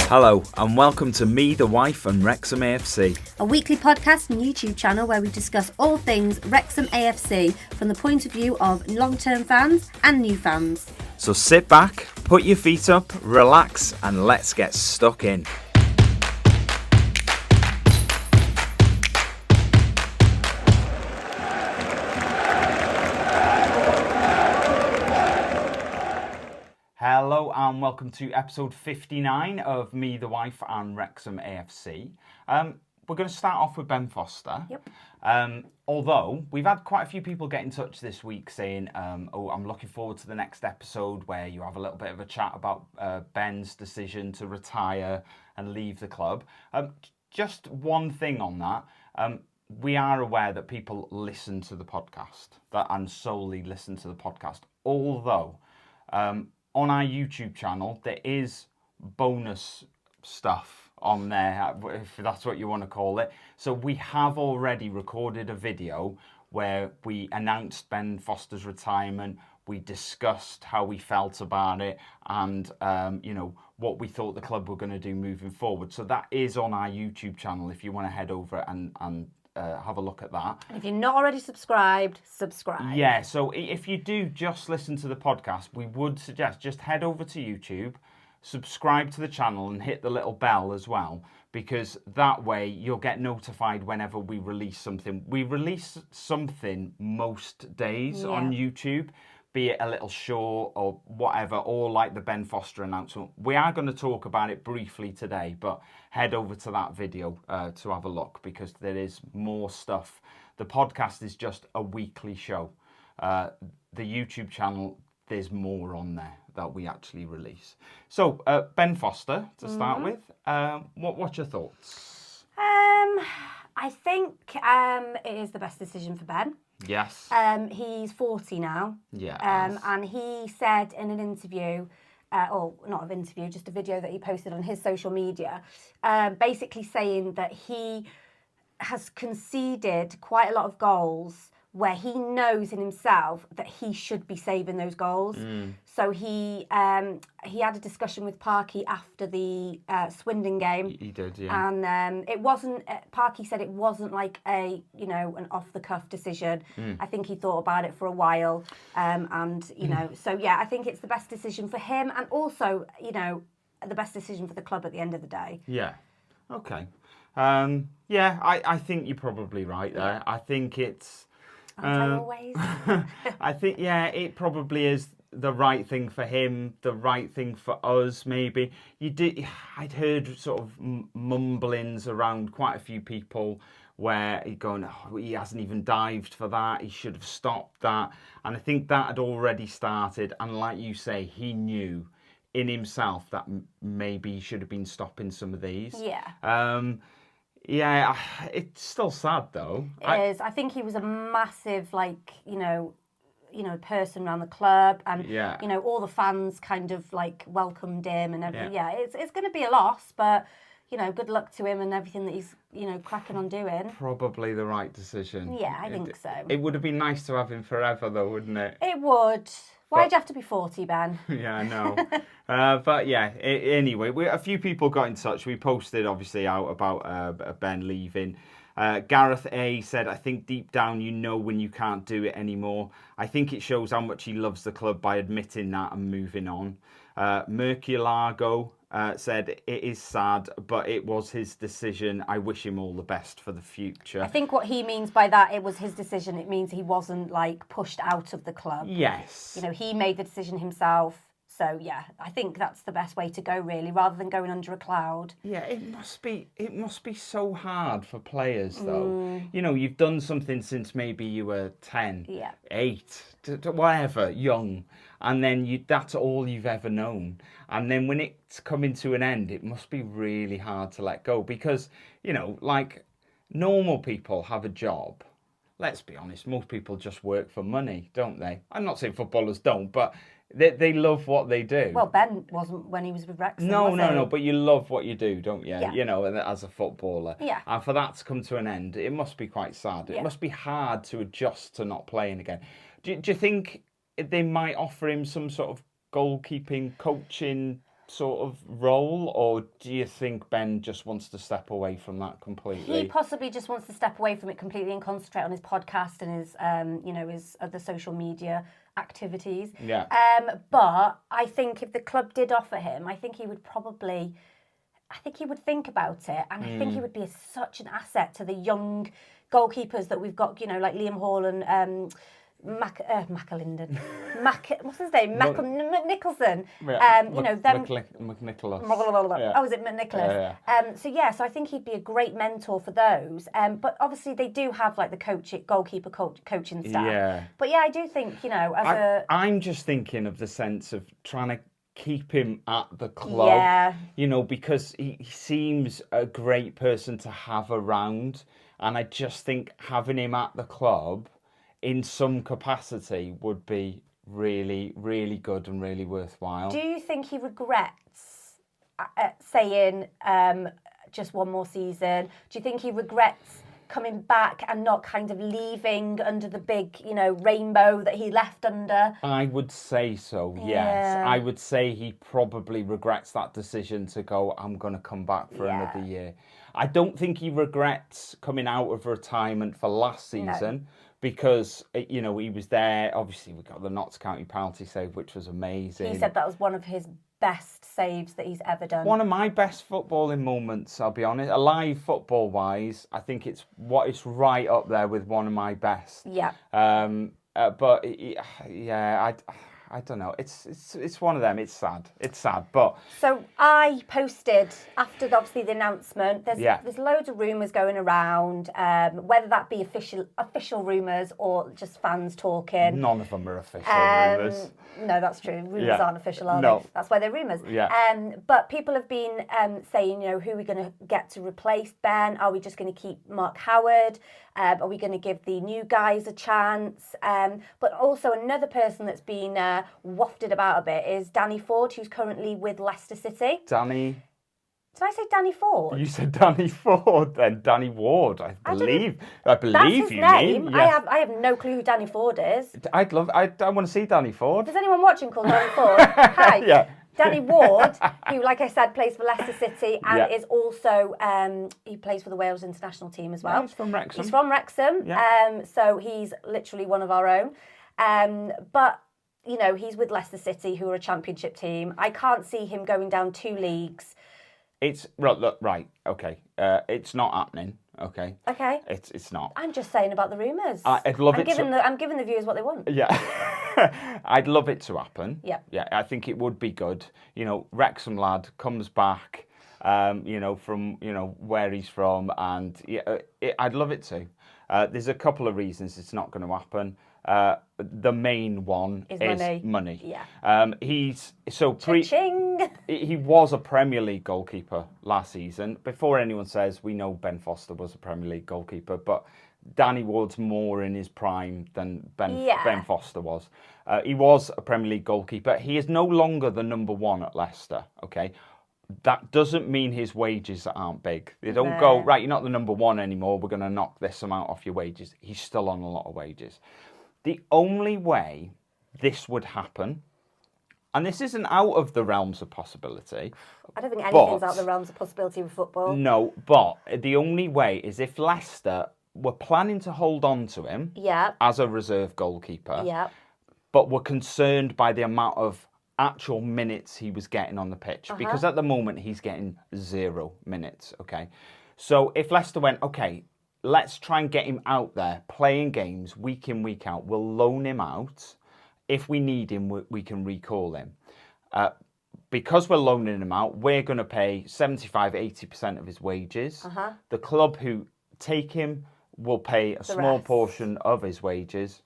Hello and welcome to Me, the Wife and Wrexham AFC. A weekly podcast and YouTube channel where we discuss all things Wrexham AFC from the point of view of long-term fans and new fans. So sit back, put your feet up, relax and let's get stuck in. Hello and welcome to episode 59 of Me, the Wife and Wrexham AFC. We're going to start off with Ben Foster. Yep. Although we've had quite a few people get in touch this week saying, I'm looking forward to the next episode where you have a little bit of a chat about Ben's decision to retire and leave the club. Just one thing on that. We are aware that people listen to the podcast and solely listen to the podcast. Although on our YouTube channel, there is bonus stuff on there, if that's what you want to call it. So we have already recorded a video where we announced Ben Foster's retirement. We discussed how we felt about it and, what we thought the club were going to do moving forward. So that is on our YouTube channel if you want to head over and have a look at that. If you're not already subscribed, subscribe. Yeah, so if you do just listen to the podcast, we would suggest just head over to YouTube, subscribe to the channel and hit the little bell as well, because that way you'll get notified whenever we release something. We release something most days on YouTube, be it a little short or whatever, or like the Ben Foster announcement. We are going to talk about it briefly today, but head over to that video to have a look because there is more stuff. The podcast is just a weekly show. The YouTube channel, there's more on there that we actually release. So, Ben Foster, to start with, what's your thoughts? I think it is the best decision for Ben. Yes. He's 40 now. Yeah. And he said in an interview, or not an interview, just a video that he posted on his social media, basically saying that he has conceded quite a lot of goals where he knows in himself that he should be saving those goals. So he had a discussion with Parky after the Swindon game. He did, yeah. And it wasn't, Parky said it wasn't like an off-the-cuff decision. I think he thought about it for a while. So yeah, I think it's the best decision for him and also, the best decision for the club at the end of the day. Yeah. Okay. I think you're probably right there. Yeah. I think it's... always. I think, it probably is the right thing for him, the right thing for us, maybe. I'd heard sort of mumblings around quite a few people where he hasn't even dived for that, he should have stopped that. And I think that had already started. And like you say, he knew in himself that maybe he should have been stopping some of these. Yeah. Yeah, it's still sad though. It is. I think he was a massive, person around the club, and all the fans kind of welcomed him and everything. Yeah, it's going to be a loss, but good luck to him and everything that he's cracking on doing. Probably the right decision. Yeah, I think so. It would have been nice to have him forever though, wouldn't it? It would. Why'd you have to be 40, Ben? Yeah, I know. But yeah, anyway, a few people got in touch. We posted obviously out about Ben leaving. Gareth A said, I think deep down you know when you can't do it anymore. I think it shows how much he loves the club by admitting that and moving on. Merculago said, it is sad, but it was his decision. I wish him all the best for the future. I think what he means by that, it was his decision. It means he wasn't pushed out of the club. Yes. He made the decision himself. So yeah, I think that's the best way to go really, rather than going under a cloud. Yeah, it must be so hard for players though. You've done something since maybe you were 10, 8, whatever, young, and then that's all you've ever known. And then when it's coming to an end, it must be really hard to let go because, normal people have a job. Let's be honest, most people just work for money, don't they? I'm not saying footballers don't, but they love what they do. Well, Ben wasn't when he was with Wrexham. No, but you love what you do, don't you? Yeah. As a footballer. Yeah. And for that to come to an end, it must be quite sad. It must be hard to adjust to not playing again. Do you think they might offer him some sort of goalkeeping coaching sort of role, or do you think Ben just wants to step away from that completely? He possibly just wants to step away from it completely and concentrate on his podcast and his, his other social media activities. Yeah. But I think if the club did offer him, I think he would think about it, and I think he would be such an asset to the young goalkeepers that we've got, like Liam Hall and McAlinden. What's his name? Nicholson. Yeah. Them. McNicholas. Yeah. Oh, is it McNicholas? Yeah. So I think he'd be a great mentor for those. But obviously they do have like the goalkeeper coaching staff. Yeah. But yeah, I do think, I'm just thinking of the sense of trying to keep him at the club, because he seems a great person to have around, and I just think having him at the club in some capacity would be really, really good and really worthwhile. Do you think he regrets saying just one more season? Do you think he regrets coming back and not kind of leaving under the big, rainbow that he left under? I would say so, yes. I would say he probably regrets that decision to go, I'm going to come back for another year. I don't think he regrets coming out of retirement for last season. No. Because, he was there. Obviously, we got the Notts County penalty save, which was amazing. He said that was one of his best saves that he's ever done. One of my best footballing moments, I'll be honest. Alive football-wise, I think it's right up there with one of my best. Yeah. But, I don't know. It's one of them. It's sad. But so I posted after obviously the announcement. There's loads of rumours going around, whether that be official rumours or just fans talking. None of them are official rumours. No, that's true. Rumours aren't official, are they? That's why they're rumours. Yeah. But people have been saying, who are we going to get to replace Ben? Are we just going to keep Mark Howard? Are we going to give the new guys a chance? But also another person that's been wafted about a bit is Danny Ford, who's currently with Leicester City. Danny? Did I say Danny Ford? You said Danny Ford, then Danny Ward. I believe that's his you name. mean. Yes. I have no clue who Danny Ford is. I want to see Danny Ford. Is anyone watching called Danny Ford? Hi. Yeah. Danny Ward, who, like I said, plays for Leicester City and is also, he plays for the Wales international team as well. Yeah, he's from Wrexham. He's from Wrexham, so he's literally one of our own. But, he's with Leicester City, who are a championship team. I can't see him going down 2 leagues. It's, okay. It's not happening, okay? Okay. It's not. I'm just saying about the rumours. I'm giving the viewers what they want. Yeah. I'd love it to happen. Yeah. Yeah, I think it would be good. Wrexham lad comes back, from, where he's from, and I'd love it to. There's a couple of reasons it's not going to happen. The main one is money. Yeah. He was a Premier League goalkeeper last season. Before anyone says, we know Ben Foster was a Premier League goalkeeper, but Danny Ward's more in his prime than Ben Foster was. He was a Premier League goalkeeper. He is no longer the number one at Leicester, okay? That doesn't mean his wages aren't big. They don't go, right, you're not the number one anymore, we're going to knock this amount off your wages. He's still on a lot of wages. The only way this would happen, and this isn't out of the realms of possibility. I don't think anything's out of the realms of possibility with football. No, but the only way is if Leicester were planning to hold on to him as a reserve goalkeeper, but were concerned by the amount of actual minutes he was getting on the pitch. Because at the moment, he's getting 0 minutes, okay? So if Leicester went, okay, let's try and get him out there, playing games week in, week out. We'll loan him out. If we need him, we can recall him. Because we're loaning him out, we're going to pay 75, 80% of his wages. The club who take him will pay a small portion of his wages.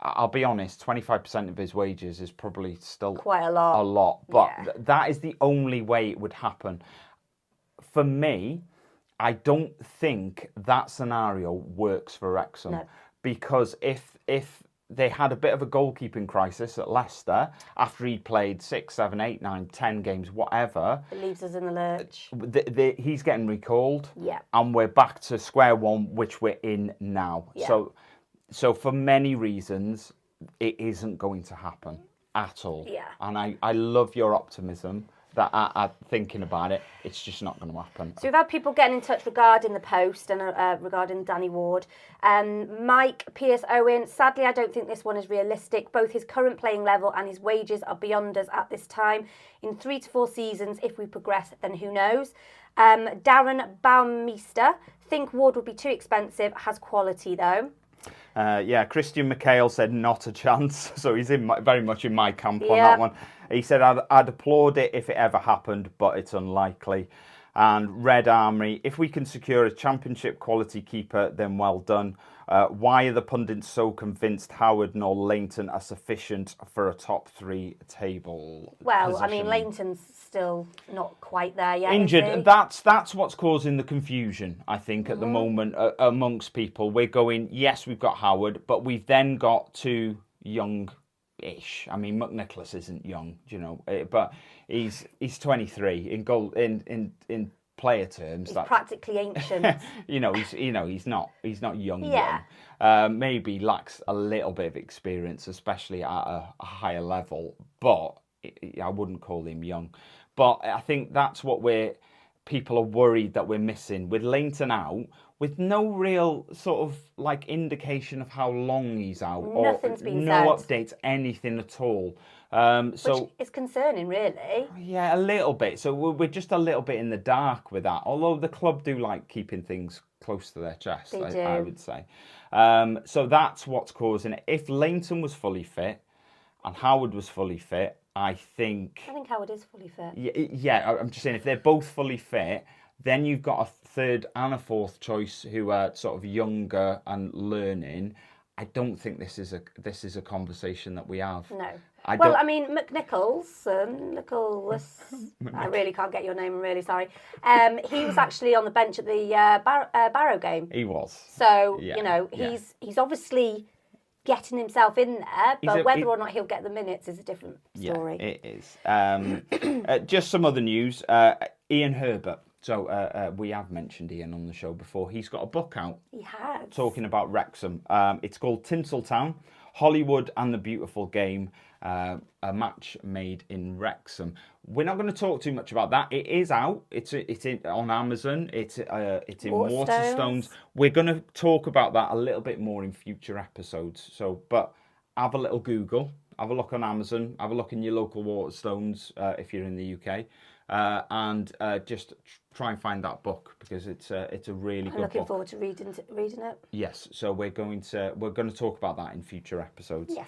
I'll be honest, 25% of his wages is probably still quite a lot. But that is the only way it would happen. For me, I don't think that scenario works for Wrexham. No. Because if they had a bit of a goalkeeping crisis at Leicester after he'd played 6, 7, 8, 9, 10 games, whatever. It leaves us in the lurch. He's getting recalled. Yeah. And we're back to square one, which we're in now. Yeah. So for many reasons, it isn't going to happen at all. Yeah. And I love your optimism that are thinking about it. It's just not going to happen. So we've had people getting in touch regarding the post and regarding Danny Ward. Mike Pierce Owen, sadly, I don't think this one is realistic. Both his current playing level and his wages are beyond us at this time. In 3 to 4 seasons, if we progress, then who knows? Darren Baumeister, think Ward would be too expensive, has quality though. Christian McHale said not a chance, so he's very much in my camp on that one. He said I'd applaud it if it ever happened, but it's unlikely. And Red Army, if we can secure a championship quality keeper, then well done. Why are the pundits so convinced Howard nor Leighton are sufficient for a top 3 table Well, position? I mean, Leighton's still not quite there yet. Injured. That's what's causing the confusion, I think, at the moment amongst people. We're going, yes, we've got Howard, but we've then got 2 young-ish. I mean, McNicholas isn't young, but he's 23 in goal in player terms. He's practically ancient. He's not young. Yeah. Young. Maybe lacks a little bit of experience, especially at a higher level, but I wouldn't call him young. But I think that's what people are worried that we're missing. With Leighton out, with no real sort of like indication of how long he's out. Nothing's been no said. updates, anything at all. Which is concerning, really. Yeah, a little bit. So we're just a little bit in the dark with that. Although the club do like keeping things close to their chest, I would say. So that's what's causing it. If Leighton was fully fit and Howard was fully fit, I think Howard is fully fit. Yeah, I'm just saying if they're both fully fit, then you've got a third and a fourth choice who are sort of younger and learning. I don't think this is a conversation that we have. No. I mean, Nicholas, I really can't get your name, I'm really sorry. He was actually on the bench at the Barrow game. He was. So, he's obviously getting himself in there, but whether or not he'll get the minutes is a different story. Yeah, it is. Just some other news. Ian Herbert. So we have mentioned Ian on the show before. He's got a book out. He has. Talking about Wrexham. It's called Tinseltown, Hollywood and the Beautiful Game, a match made in Wrexham. We're not going to talk too much about that. It is out. It's on Amazon. It's in Waterstones. We're going to talk about that a little bit more in future episodes. But have a little Google. Have a look on Amazon. Have a look in your local Waterstones if you're in the UK. And just try and find that book because it's a really good book. I'm looking forward to reading it. Yes, so we're going to talk about that in future episodes. Yes.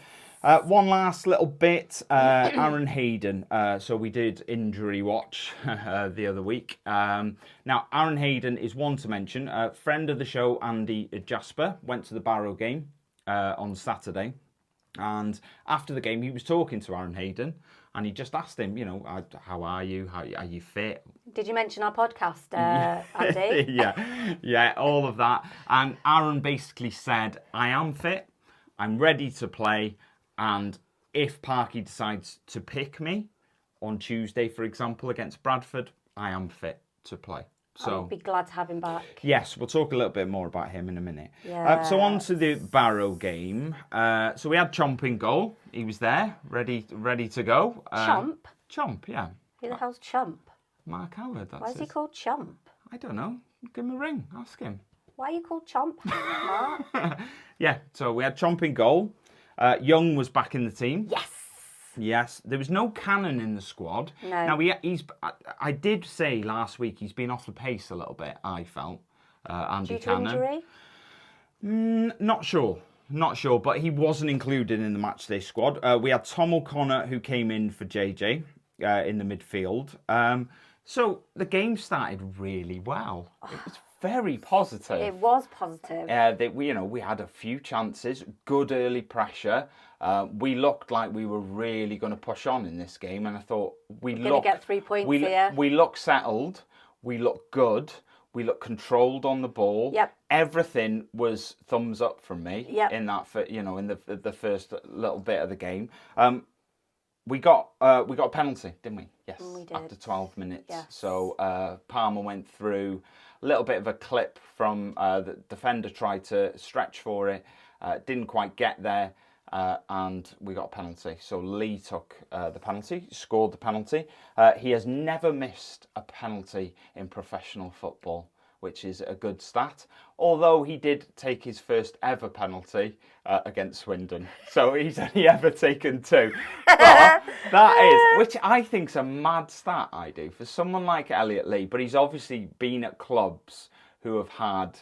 One last little bit, Aaron Hayden. So we did Injury Watch the other week. Now, Aaron Hayden is one to mention. Friend of the show, Andy Jasper, went to the Barrow game on Saturday. And after the game, he was talking to Aaron Hayden. And he just asked him, how are you? Are you fit? Did you mention our podcast, Andy? yeah, all of that. And Aaron basically said, I am fit, I'm ready to play, and if Parky decides to pick me on Tuesday, for example, against Bradford, I am fit to play. So I'll be glad to have him back. Yes, we'll talk a little bit more about him in a minute. Yes. So on to the Barrow game. So we had Chomp in goal. He was there, ready to go. Chomp? Chomp, yeah. Who the hell's Chomp? Mark Howard, that's Why is he called Chomp? I don't know. Give him a ring. Ask him. Why are you called Chomp, Mark? Yeah, so we had Chomp in goal. Young was back in the team. Yes, there was no Cannon in the squad. No. Now I did say last week he's been off the pace a little bit. I felt Andy Cannon. Due to injury? Not sure, but he wasn't included in the matchday squad. We had Tom O'Connor who came in for JJ in the midfield. So the game started really well. It was very positive. It was positive. We had a few chances, good early pressure. We looked like we were really going to push on in this game, and I thought we're going to get 3 points here. We look settled, we look good, we look controlled on the ball. Yep. Everything was thumbs up from me. Yep. In that, in the first little bit of the game. We got a penalty, didn't we? Yes. We did. After 12 minutes. Yes. So Palmer went through. A little bit of a clip from the defender tried to stretch for it, didn't quite get there, and we got a penalty. So Lee took the penalty, scored the penalty. He has never missed a penalty in professional football, which is a good stat. Although he did take his first ever penalty against Swindon. So he's only ever taken 2. But that is, which I think's a mad stat, I do, for someone like Elliot Lee. But he's obviously been at clubs who have had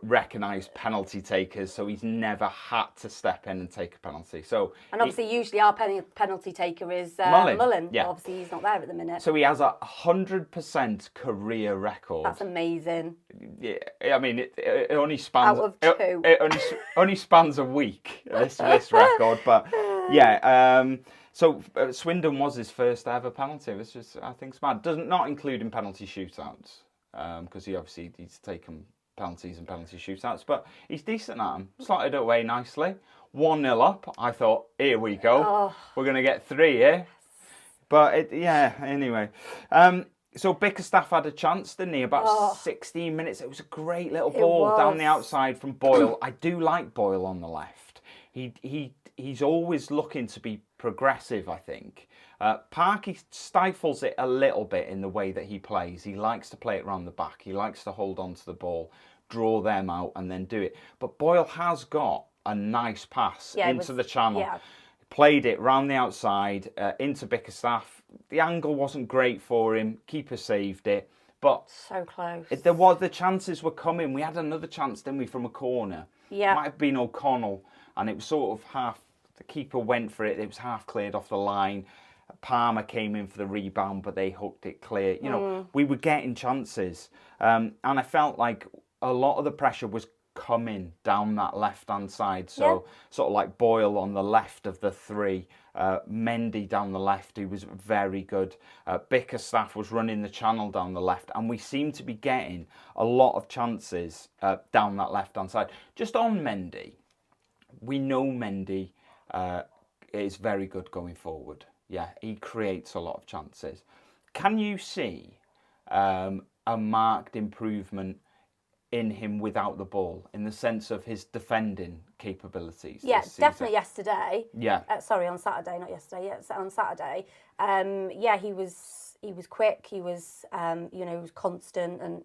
recognised penalty takers, so he's never had to step in and take a penalty. So, and obviously, usually our penalty taker is Mullen. Yeah. Obviously, he's not there at the minute. So he has a 100% career record. That's amazing. Yeah, I mean, it only spans out of 2. It only spans a week. This record, but yeah. So Swindon was his first ever penalty, which is, I think, smart. Not including penalty shootouts, because he's taken penalties and penalty shootouts, but he's decent at them. Slotted away nicely. 1-0 up. I thought, here we go. Oh. We're going to get 3 here. But anyway. So Bickerstaff had a chance, didn't he? About 16 minutes. It was a great little ball down the outside from Boyle. I do like Boyle on the left. He's always looking to be progressive, I think. Park, he stifles it a little bit in the way that he plays. He likes to play it around the back. He likes to hold on to the ball, draw them out, and then do it. But Boyle has got a nice pass into the channel. Yeah. Played it round the outside, into Bickerstaff. The angle wasn't great for him. Keeper saved it. But so close. The chances were coming. We had another chance, didn't we, from a corner? Yeah. Might have been O'Connell. And it was sort of half, the keeper went for it. It was half cleared off the line. Palmer came in for the rebound, but they hooked it clear. You know, we were getting chances. And I felt like a lot of the pressure was coming down that left-hand side. So sort of like Boyle on the left of the 3. Mendy down the left, who was very good. Bickerstaff was running the channel down the left. And we seemed to be getting a lot of chances down that left-hand side. Just on Mendy, we know Mendy is very good going forward. Yeah, he creates a lot of chances. Can you see a marked improvement in him without the ball, in the sense of his defending capabilities? Yeah, this season? definitely yesterday. Yeah. Sorry, on Saturday, not yesterday. Yeah, on Saturday. He was quick. He was, he was constant, and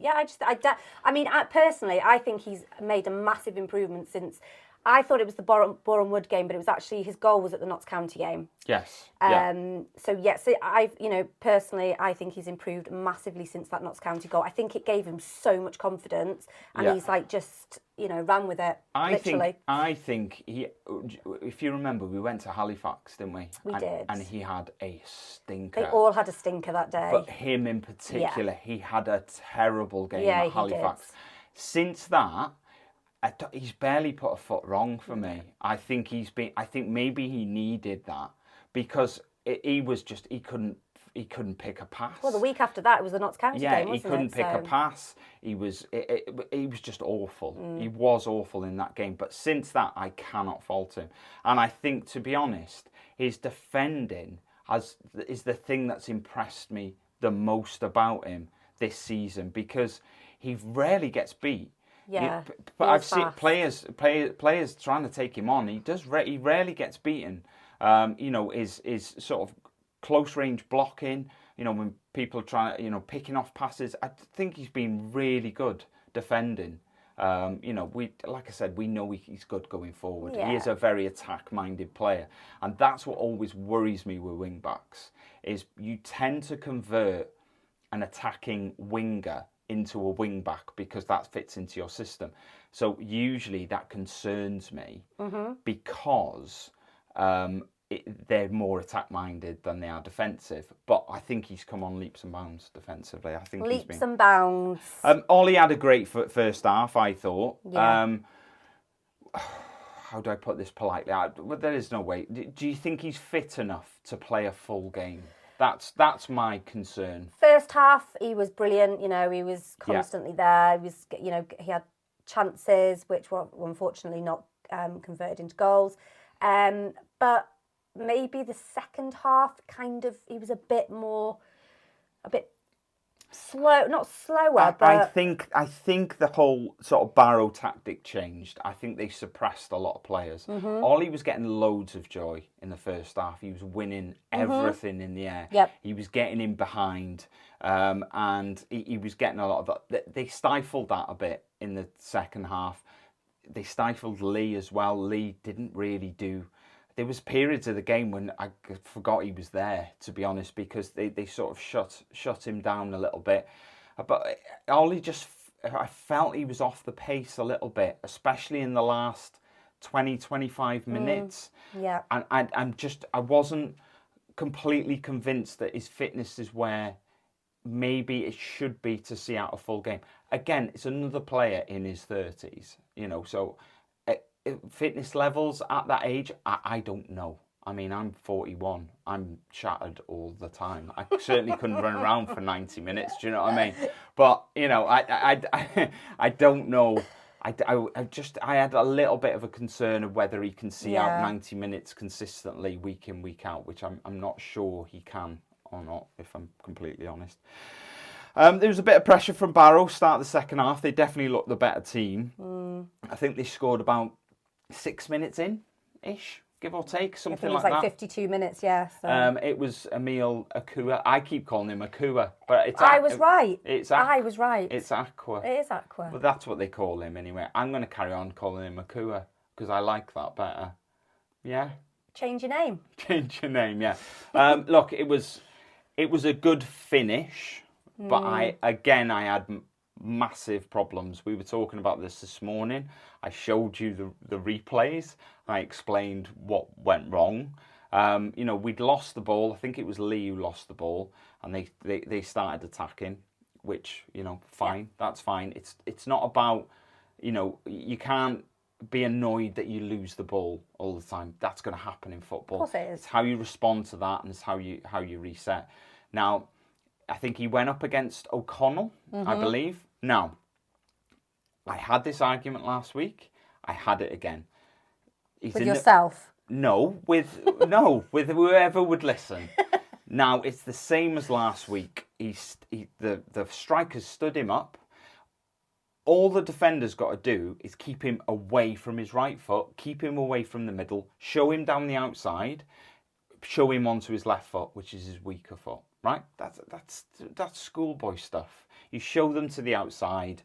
personally, I think he's made a massive improvement since. I thought it was the Boreham Wood game, but it was actually his goal was at the Notts County game. Yes. Personally, I think he's improved massively since that Notts County goal. I think it gave him so much confidence, and he's ran with it. I think he. If you remember, we went to Halifax, didn't we? We did, and he had a stinker. They all had a stinker that day, but him in particular, he had a terrible game at Halifax. He did. Since that, he's barely put a foot wrong for me. I think maybe he needed that, because he couldn't pick a pass. Well, the week after that, it was the Notts County game, wasn't it? He couldn't pick a pass. He was just awful. He was awful in that game. But since that, I cannot fault him. And I think, to be honest, his defending is the thing that's impressed me the most about him this season, because he rarely gets beat. Yeah, but I've seen players trying to take him on. He rarely gets beaten. Is sort of close range blocking. When people are trying, picking off passes. I think he's been really good defending. Like I said, we know he's good going forward. Yeah. He is a very attack-minded player, and that's what always worries me with wing backs. Is you tend to convert an attacking winger into a wing back because that fits into your system. So usually that concerns me because they're more attack minded than they are defensive. But I think he's come on leaps and bounds defensively. I think leaps and bounds. Ollie had a great first half, I thought. Yeah. How do I put this politely? Well, there is no way. Do you think he's fit enough to play a full game? That's my concern. First half, he was brilliant. He was constantly there. He was, he had chances which were unfortunately not converted into goals. But maybe the second half, he was a bit not slower, but I think the whole sort of Barrow tactic changed. I think they suppressed a lot of players. Ollie was getting loads of joy in the first half. He was winning everything in the air. Yep. He was getting in behind, and he was getting a lot of that. They stifled that a bit in the second half. They stifled Lee as well. Lee didn't really do. There was periods of the game when I forgot he was there, to be honest, because they sort of shut him down a little bit. But Ollie I felt he was off the pace a little bit, especially in the last 20, 25 minutes. Yeah. And I wasn't completely convinced that his fitness is where maybe it should be to see out a full game. Again, it's another player in his 30s, so fitness levels at that age, I don't know. I mean, I'm 41. I'm shattered all the time. I certainly couldn't run around for 90 minutes. Do you know what I mean? But I don't know. I had a little bit of a concern of whether he can see out 90 minutes consistently week in, week out, which I'm not sure he can or not, if I'm completely honest. There was a bit of pressure from Barrow start of the second half. They definitely looked the better team. I think they scored about 6 minutes in-ish, give or take, something like that. It was like 52 minutes, yeah. So. It was Emil Akua. I keep calling him Akua, but it's... I was right. I was right. It's Aqua. It is Aqua. But that's what they call him anyway. I'm going to carry on calling him Akua, because I like that better. Yeah? Change your name. Change your name, yeah. Look, it was a good finish, but I had massive problems. We were talking about this morning. I showed you the replays. I explained what went wrong. We'd lost the ball. I think it was Lee who lost the ball, and they started attacking, which, fine. Yeah. That's fine. It's not about, you can't be annoyed that you lose the ball all the time. That's going to happen in football. Of course it is. It's how you respond to that, and it's how you reset. Now, I think he went up against O'Connell, I believe. Now, I had this argument last week. I had it again. With yourself? With whoever would listen. Now, it's the same as last week. The strikers stood him up. All the defender's got to do is keep him away from his right foot, keep him away from the middle, show him down the outside, show him onto his left foot, which is his weaker foot. Right? That's schoolboy stuff. You show them to the outside.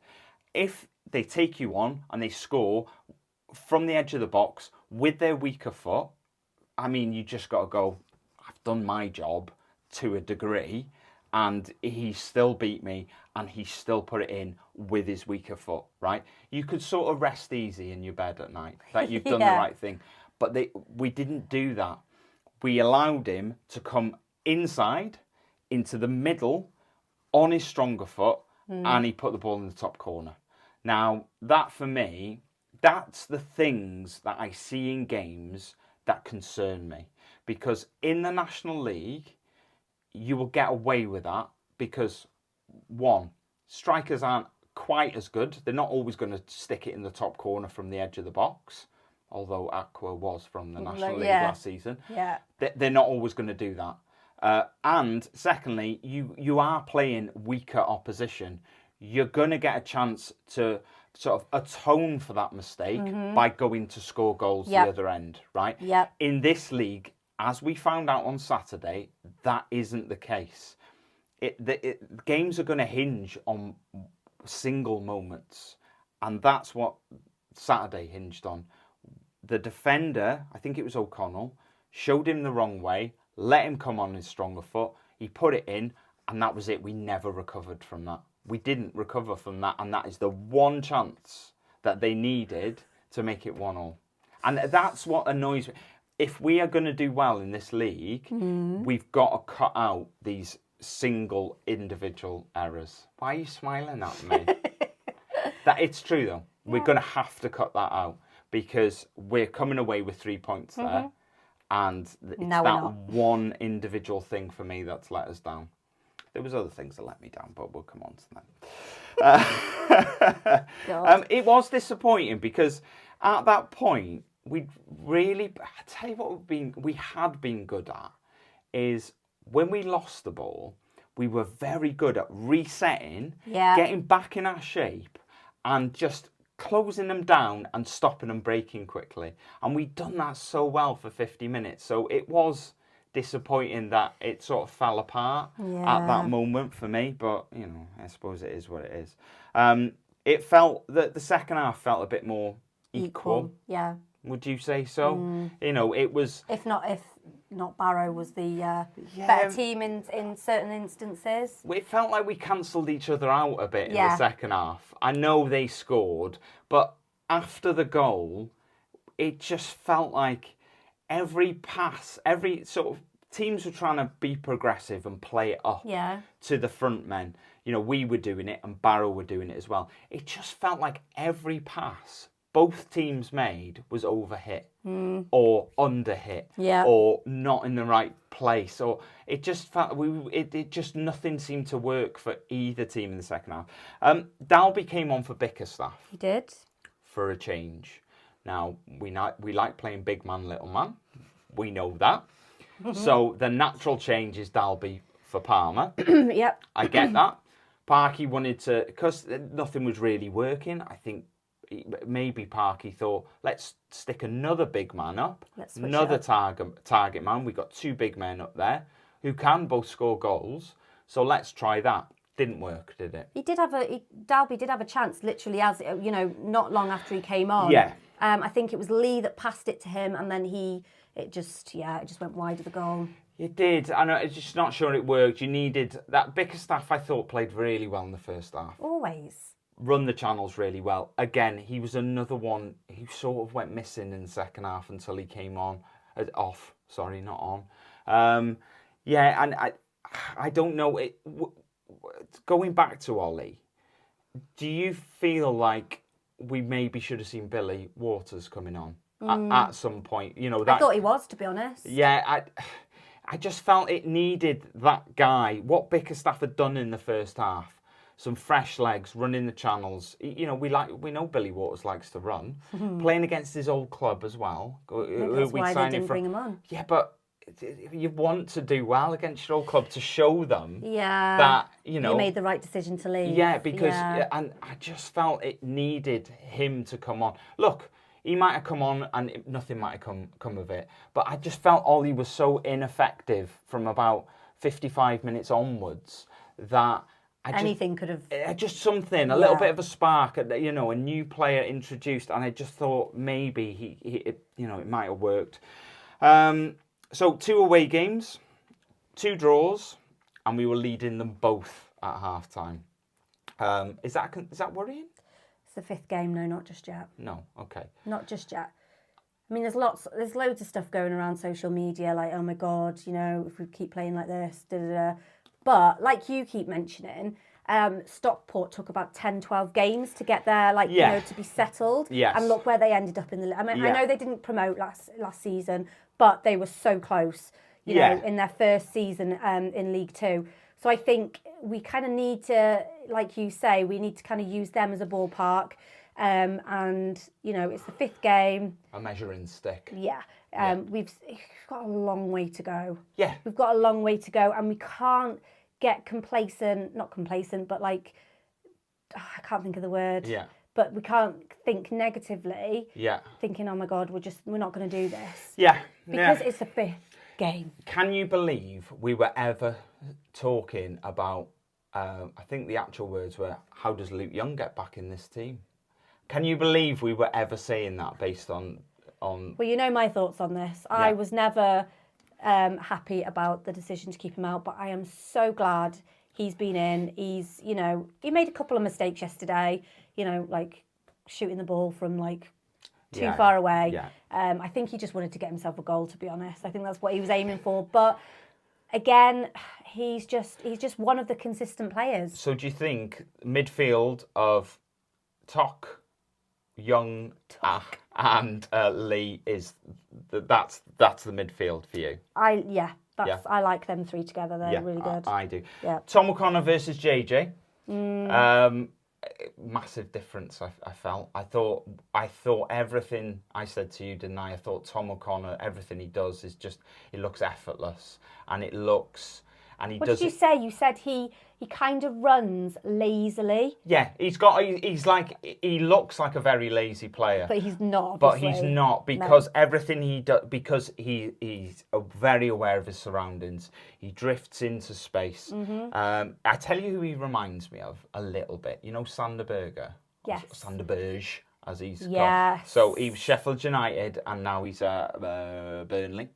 If they take you on and they score from the edge of the box with their weaker foot, I mean, you just got to go, I've done my job to a degree, and he still beat me, and he still put it in with his weaker foot, right? You could sort of rest easy in your bed at night, that you've done the right thing. But we didn't do that. We allowed him to come inside, into the middle, on his stronger foot, and he put the ball in the top corner. Now, that for me, that's the things that I see in games that concern me. Because in the National League, you will get away with that because, one, strikers aren't quite as good. They're not always going to stick it in the top corner from the edge of the box, although Aqua was from the National League last season. Yeah. They're not always going to do that. And secondly, you are playing weaker opposition. You're going to get a chance to sort of atone for that mistake by going to score goals the other end, right? Yep. In this league, as we found out on Saturday, that isn't the case. Games are going to hinge on single moments, and that's what Saturday hinged on. The defender, I think it was O'Connell, showed him the wrong way, let him come on his stronger foot, he put it in, and that was it. We never recovered from that. We didn't recover from that, and that is the one chance that they needed to make it 1-1. And that's what annoys me. If we are going to do well in this league, we've got to cut out these single individual errors. Why are you smiling at me? It's true, though. Yeah. We're going to have to cut that out because we're coming away with 3 points there. And it's that one individual thing for me that's let us down. There was other things that let me down, but we'll come on to them. It was disappointing because at that point, I tell you what we had been good at is when we lost the ball, we were very good at resetting, Yeah. getting back in our shape, and just closing them down and stopping them breaking quickly. And we'd done that so well for 50 minutes. So it was disappointing that it sort of fell apart at that moment for me. But, you know, I suppose it is what it is. It felt that the second half felt a bit more equal. Yeah. Would you say so? You know, it was... If not Barrow was the better team in certain instances. It felt like we cancelled each other out a bit in the second half. I know they scored, but after the goal, it just felt like every pass, every sort of... Teams were trying to be progressive and play it up to the front men. You know, we were doing it and Barrow were doing it as well. It just felt like every pass both teams made was overhit or underhit or not in the right place, or it just felt it just nothing seemed to work for either team in the second half. Dalby came on for Bickerstaff. He did, for a change. Now we like playing big man, little man. We know that. So the natural change is Dalby for Palmer. Yep, I get that. Parky wanted to, because nothing was really working. I think maybe Parky thought, let's stick another big man up, another target man. We got two big men up there who can both score goals. So let's try that. Didn't work, did it? Dalby did have a chance, literally, as you know, not long after he came on. Yeah. I think it was Lee that passed it to him, and then it just went wide of the goal. It did. I know. It's just not sure it worked. You needed that. Bickerstaff, I thought, played really well in the first half. Always. Run the channels really well. Again, he was another one who sort of went missing in the second half until he came on. Off. Sorry, not on. Yeah, and I don't know. Going back to Ollie, do you feel like we maybe should have seen Billy Waters coming on at some point? You know, that, I thought he was, to be honest. Yeah, I just felt it needed that guy. What Bickerstaff had done in the first half, some fresh legs, running the channels. You know, we know Billy Waters likes to run. Playing against his old club as well. Maybe that's why they didn't bring him on. Yeah, but you want to do well against your old club to show them that, you know... You made the right decision to leave. Yeah, because... And I just felt it needed him to come on. Look, he might have come on and nothing might have come of it. But I just felt Ollie was so ineffective from about 55 minutes onwards that... Anything could have... Just something, a little bit of a spark, you know, a new player introduced. And I just thought maybe it might have worked. So 2 away games, 2 draws, and we were leading them both at half-time. Is that worrying? It's the 5th game, no, not just yet. No, okay. Not just yet. I mean, there's loads of stuff going around social media, like, oh my God, you know, if we keep playing like this, da-da-da. But, like you keep mentioning, Stockport took about 10, 12 games to get there, you know, to be settled. Yes. And look where they ended up in the... I mean, I know they didn't promote last season, but they were so close, you know, in their first season in League Two. So I think we kind of need to, like you say, we need to kind of use them as a ballpark. And, you know, it's the 5th game. A measuring stick. Yeah. We've got a long way to go. Yeah. We've got a long way to go, and we can't get not complacent, but I can't think of the word. Yeah. But we can't think negatively. Yeah. Thinking, oh my God, we're not going to do this. Yeah. Because it's the 5th game. Can you believe we were ever talking about, I think the actual words were, how does Luke Young get back in this team? Can you believe we were ever saying that based on... Well, you know my thoughts on this. Yeah. I was never happy about the decision to keep him out, but I am so glad he's been in. He's, you know, he made a couple of mistakes yesterday, you know, like shooting the ball from too far away. Yeah. I think he just wanted to get himself a goal, to be honest. I think that's what he was aiming for. But again, he's just one of the consistent players. So do you think midfield of Toc, Young, and Lee that's the midfield for you? I like them 3 together. They're really good. I do. Yeah. Tom O'Connor versus JJ. Massive difference. I felt. I thought everything I said to you, didn't I? I thought Tom O'Connor, everything he does is just, it looks effortless, and it looks. and he What does. did you say? You said he kind of runs lazily. Yeah, he looks like a very lazy player. But he's not, But obviously. he's not, because everything he does, because he's very aware of his surroundings. He drifts into space. Mm-hmm. I tell you who he reminds me of a little bit. You know Sander Berge? Yes. Sander Berge, as he's called. Yes. So he was Sheffield United, and now he's Burnley.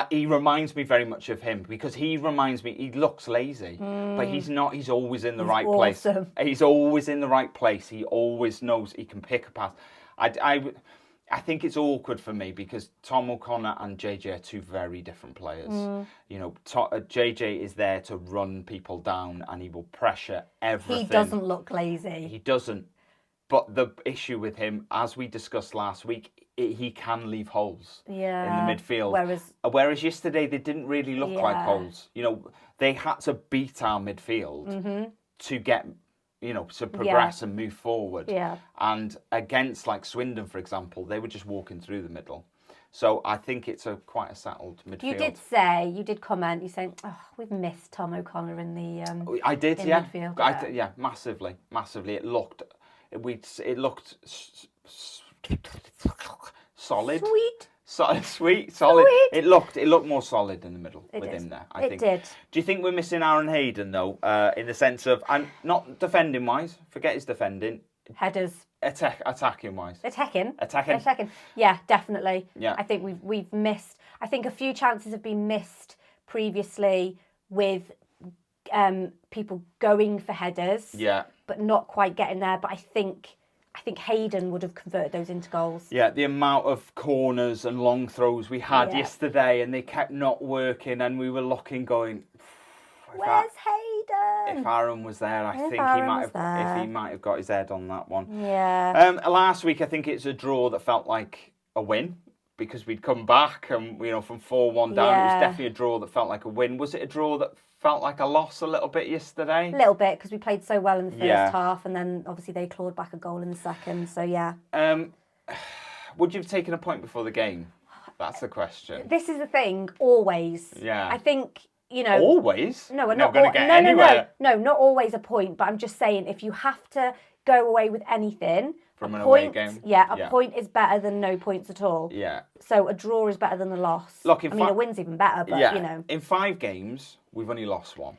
He reminds me very much of him, because he looks lazy, but he's not. He's always in the right place. He's always in the right place. He always knows he can pick a pass. I think it's awkward for me, because Tom O'Connor and JJ are two very different players. You know, JJ is there to run people down, and he will pressure everything. He doesn't look lazy. He doesn't. But the issue with him, as we discussed last week, he can leave holes in the midfield. Whereas yesterday, they didn't really look like holes. You know, they had to beat our midfield to get, to progress and move forward. Yeah. And against, like, Swindon, for example, they were just walking through the middle. So I think it's quite a settled midfield. You did comment, you saying, we've missed Tom O'Connor in the I did, in midfield. Yeah, massively. It looked solid. Sweet, solid. It looked more solid in the middle with him there. I think. Did. Do you think we're missing Aaron Hayden though? In the sense of, I'm not defending wise. Forget his defending. Headers. Attacking wise. Attacking. Yeah, definitely. Yeah. I think we've missed. I think a few chances have been missed previously with people going for headers. Yeah. But not quite getting there. But I think Hayden would have converted those into goals. Yeah, the amount of corners and long throws we had yesterday, and they kept not working, and we were looking, going, where's Hayden? If Aaron was there, I think he might have got his head on that one. Yeah. Last week, I think it's a draw that felt like a win, because we'd come back and from 4-1 down. It was definitely a draw that felt like a win. Was it a draw that felt like a loss a little bit yesterday? A little bit, because we played so well in the first half, and then obviously they clawed back a goal in the second. So yeah. Would you have taken a point before the game? That's the question. This is the thing. Always. Yeah. I think. Always? No, we're not not going to get anywhere. No, not always a point. But I'm just saying, if you have to go away with anything, from an away game, a point is better than no points at all. Yeah. So a draw is better than a loss. Look, a win's even better. But in 5 games, we've only lost 1.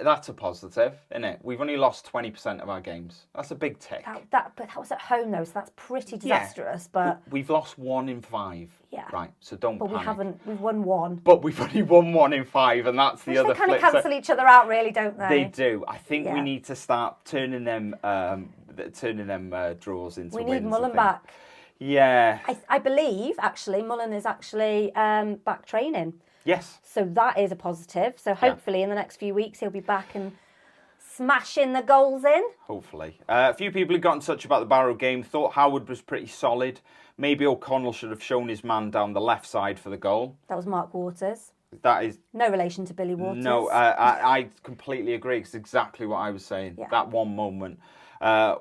That's a positive, isn't it? We've only lost 20% of our games. That's a big tick. But that was at home though, so that's pretty disastrous. But we've lost 1 in 5. Yeah. Right. So don't panic. We've won 1. But we've only won 1 in 5, and that's the other flip. They kind of cancel each other out, really, don't they? They do. I think we need to start turning them draws into wins. We need Mullen back. Yeah. I believe actually Mullen is actually back training. Yes. So that is a positive. So hopefully in the next few weeks he'll be back and smashing the goals in. Hopefully. A few people who got in touch about the Barrow game thought Howard was pretty solid. Maybe O'Connell should have shown his man down the left side for the goal. That was Mark Waters. That is no relation to Billy Waters. No, I completely agree. It's exactly what I was saying. Yeah. That one moment.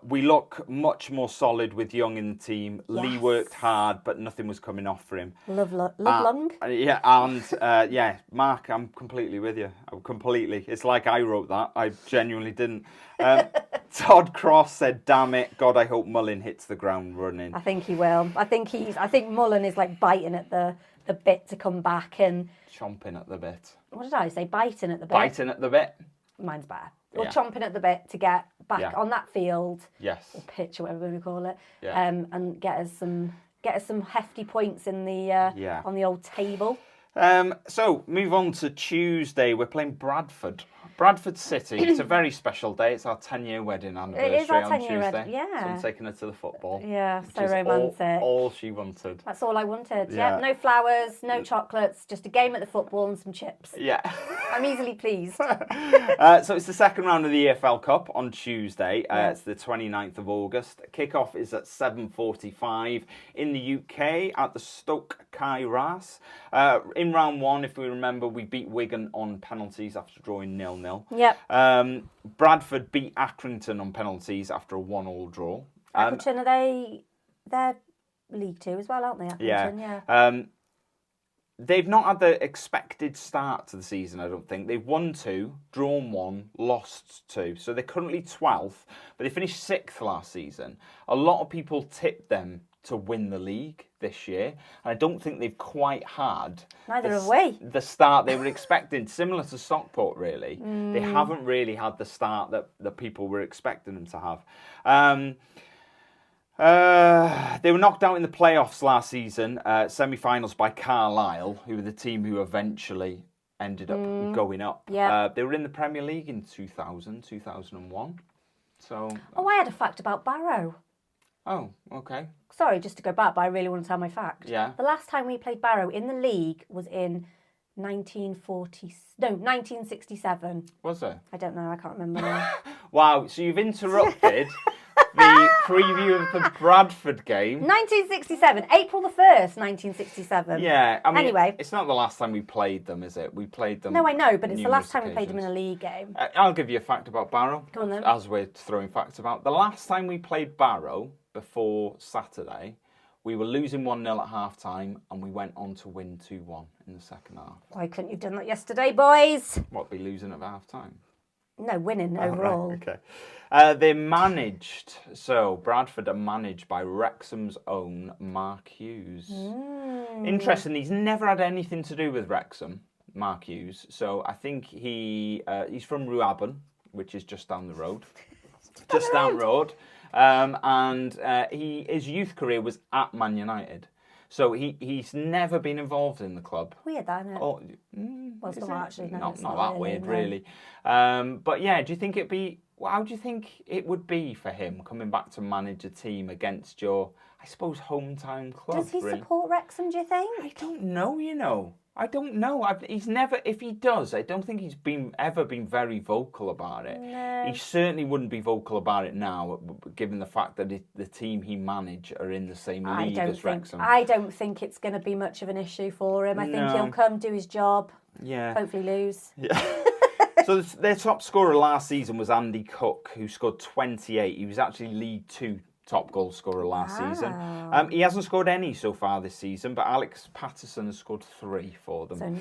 We look much more solid with Young in the team. Yes. Lee worked hard, but nothing was coming off for him. Love Lung. Yeah, and Mark, I'm completely with you. Completely. It's like I wrote that. I genuinely didn't. Todd Cross said, "Damn it, God, I hope Mullen hits the ground running." I think he will. I think Mullen is like biting at the bit to come back and chomping at the bit. What did I say? Biting at the bit. Biting at the bit. Mine's better. Or chomping at the bit to get back on that field, yes, or pitch, or whatever we call it, and get us some hefty points in the on the old table. So move on to Tuesday. We're playing Bradford. Bradford City. It's a very special day. It's our 10-year wedding anniversary. It is our on 10-year Tuesday. Wedding. Yeah. So I'm taking her to the football. Yeah, so romantic. All she wanted. That's all I wanted. Yeah. No flowers, no chocolates, just a game at the football and some chips. Yeah. I'm easily pleased. So it's the second round of the EFL Cup on Tuesday. It's the 29th of August. Kickoff is at 7:45 in the UK at the Stoke Kairas. In round 1, if we remember, we beat Wigan on penalties after drawing 0-0. Yep. Bradford beat Accrington on penalties after a 1-1 draw. Accrington, they're League 2 as well, aren't they? Accrington, yeah. they've not had the expected start to the season, I don't think. They've won 2, drawn 1, lost 2. So they're currently 12th, but they finished 6th last season. A lot of people tipped them to win the league this year, and I don't think they've quite had the start they were expecting. Similar to Stockport, really. They haven't really had the start that people were expecting them to have. They were knocked out in the playoffs last season, semi-finals by Carlisle, who were the team who eventually ended up going up. They were in the Premier League in 2000, 2001. So. Oh, I had a fact about Barrow. Oh, okay. Sorry, just to go back, but I really want to tell my fact. Yeah. The last time we played Barrow in the league was in 1967. Was it? I don't know, I can't remember now. Wow, so you've interrupted the preview of the Bradford game. 1967, April the 1st, 1967. Yeah, I mean, anyway, it's not the last time we played them, is it? We played them. No, I know, but it's the last time occasions. we played them in a league game. I'll give you a fact about Barrow. Go on then. As we're throwing facts about. The last time we played Barrow before Saturday, we were losing 1-0 at half-time and we went on to win 2-1 in the second half. Why couldn't you have done that yesterday, boys? What, be losing at half-time? No, winning overall. Right, okay. They're managed, so Bradford are managed by Wrexham's own Mark Hughes. Interesting, he's never had anything to do with Wrexham, Mark Hughes. So I think he's from Rwabon, which is just down the road. Just down the road. And his youth career was at Man United. So he's never been involved in the club. Weird, that, isn't it? Oh, well, it's not actually. No, not it's that really, weird, no. really. But yeah, do you think how do you think it would be for him coming back to manage a team against your, I suppose, hometown club? Does he really? support Wrexham, do you think? I don't know, I don't know. He's never, if he does, I don't think he's ever been very vocal about it. No. He certainly wouldn't be vocal about it now, given the fact that the team he managed are in the same league as Wrexham. I don't think it's going to be much of an issue for him. I think No. he'll come, do his job, Yeah. hopefully lose. Yeah. So their top scorer last season was Andy Cook, who scored 28. He was actually League 2 top goal scorer last season. He hasn't scored any so far this season, but Alex Patterson has scored 3 for them. So,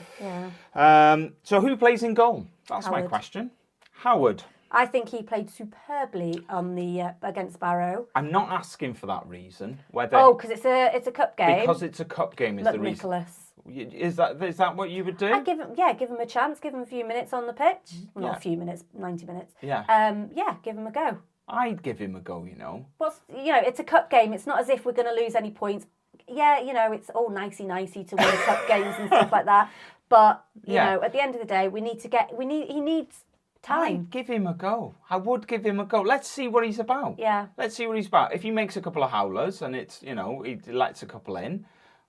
yeah. So who plays in goal? That's my Howard. question. Howard. I think he played superbly on the against Barrow. I'm not asking for that reason. Whether because it's a cup game. because it's a cup game is Look, the reason. Nicholas. Is that what you would do? I'd give him a chance, give him a few minutes on the pitch. Well, not a few minutes, 90 minutes. Yeah. Give him a go. I'd give him a go, It's a cup game. It's not as if we're going to lose any points. Yeah, it's all nicey to win cup games and stuff like that. But you know, at the end of the day, he needs time. I'd give him a go. I would give him a go. Let's see what he's about. Yeah. Let's see what he's about. If he makes a couple of howlers and it's, he lets a couple in,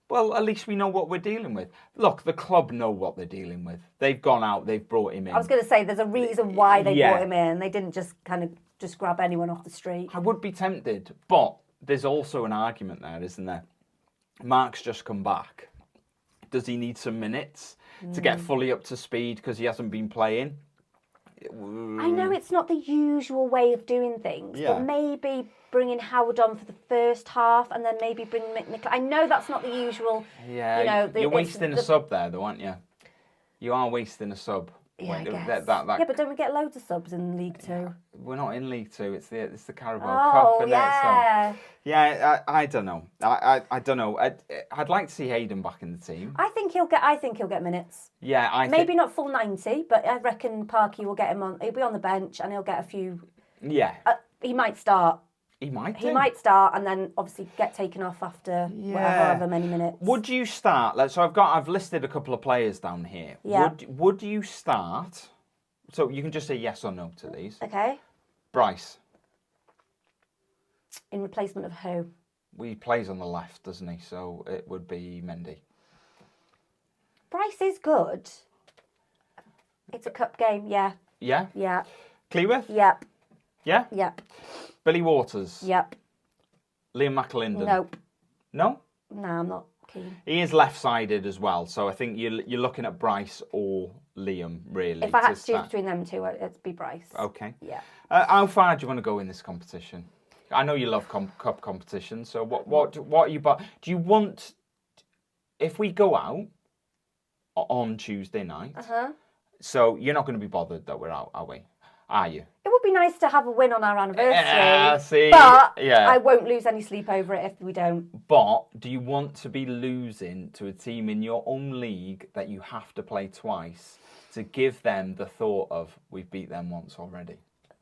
well, at least we know what we're dealing with. Look, the club know what they're dealing with. They've gone out, they've brought him in. I was going to say, there's a reason why they brought him in. They didn't just kind of just grab anyone off the street. I would be tempted, but there's also an argument there, isn't there? Mark's just come back. Does he need some minutes to get fully up to speed because he hasn't been playing? I know it's not the usual way of doing things, but maybe bringing Howard on for the first half and then maybe bring Nicholas. I know that's not the usual. Yeah, you're wasting a sub there, though, aren't you? You are wasting a sub. Yeah, I guess. Yeah, but don't we get loads of subs in League 2? We're not in League 2. It's the Carabao Oh, Cup, yeah. So, yeah, I don't know. I don't know. I'd like to see Hayden back in the team. I think he'll get minutes. Yeah, maybe not full 90, but I reckon Parky will get him on. He'll be on the bench and he'll get a few. Yeah. He might start. He might start and then obviously get taken off after however many minutes. Would you start? So I've listed a couple of players down here. Yeah. Would you start? So you can just say yes or no to these. Okay. Bryce. In replacement of who? He plays on the left, doesn't he? So it would be Mendy. Bryce is good. It's a cup game, yeah. Yeah? Yeah. Cleworth? Yep. Yeah? Yep. Billy Waters? Yep. Liam McAlinden? Nope. No? No, I'm not keen. He is left-sided as well, so I think you're looking at Bryce or Liam, really. If I had to choose between them two, it'd be Bryce. Okay. Yeah. How far do you want to go in this competition? I know you love cup competition, so what are you... Do you want... If we go out, on Tuesday night. Uh-huh. So you're not going to be bothered that we're out, are we? Are you? It would be nice to have a win on our anniversary, See, but yeah. I won't lose any sleep over it if we don't. But do you want to be losing to a team in your own league that you have to play twice to give them the thought of, we've beat them once already?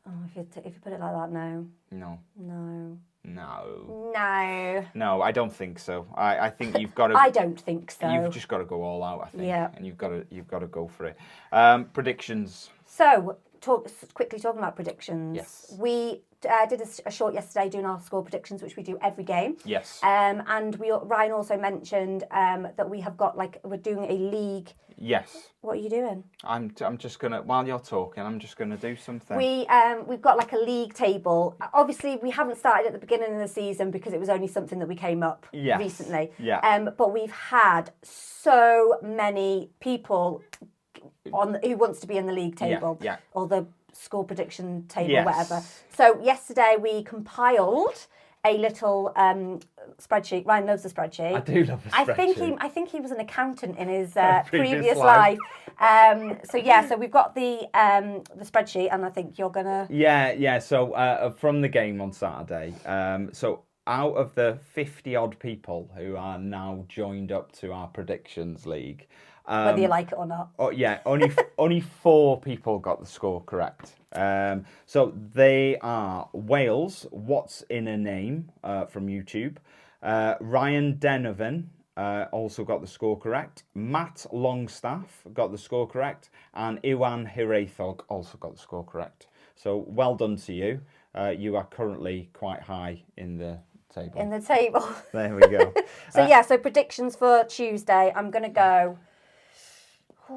Oh, if you put it like that, no. No. No. No. No. No, I don't think so. I think you've got to. I don't think so. You've just got to go all out, I think. Yeah. And you've got to go for it. Predictions. So, quickly talking about predictions. Yes. We did a short yesterday doing our score predictions, which we do every game. Yes. And Ryan also mentioned that we have got we're doing a league. Yes. What are you doing? I'm just gonna, while you're talking, I'm just gonna do something. We've got like a league table. Obviously, we haven't started at the beginning of the season because it was only something that we came up recently. Yeah. But we've had so many people who wants to be in the league table or the score prediction table, whatever. So yesterday we compiled a little spreadsheet. Ryan loves the spreadsheet. I do love a spreadsheet. I think he was an accountant in his previous life. So we've got the spreadsheet, and I think you're gonna. Yeah. So from the game on Saturday, so out of the 50 odd people who are now joined up to our predictions league, whether you like it or not. Oh yeah, only 4 people got the score correct. So they are Wales, What's in a Name from YouTube. Ryan Denovan also got the score correct. Matt Longstaff got the score correct. And Iwan Hirethog also got the score correct. So well done to you. You are currently quite high in the table. There we go. So predictions for Tuesday. I'm going to go... do